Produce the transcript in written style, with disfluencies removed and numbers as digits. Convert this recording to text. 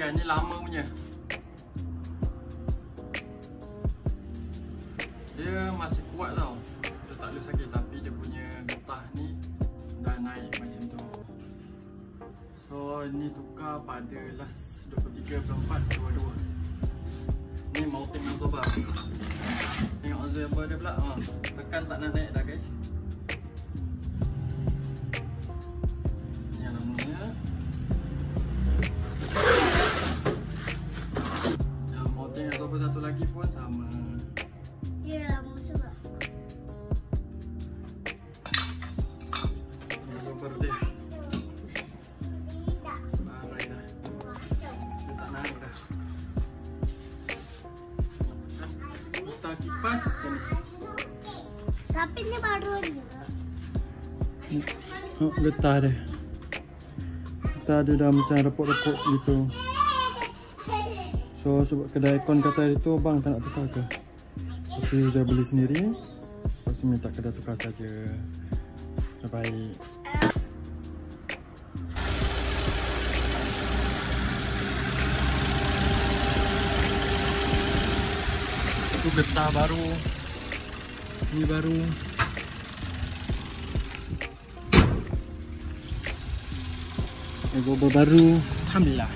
kan, ni lama punya. Dia masih kuat tau, dia tak boleh sakit, tapi dia punya getah ni dah naik macam tu. So ni tukar pada last 23/4/22. Ni mounting absorber. Tengok absorber dia pula, tekan tak nak naik dah guys. Ni yang namanya. Yang mounting absorber satu lagi pun sama. Dia lama sebab Absorber dia barai dah. Dia tak naik dah. Kita kipas macam ni. tapi ni baru je. Getah dia. Getah dia dah macam repot-repot gitu. So sebab kedai aircon kata hari tu bang tak nak tukar ke? Tapi saya beli sendiri. Lepas tu minta kedai tukar saja. Terbaik. Itu getah baru. Ini baru. Ini bobor baru. Alhamdulillah.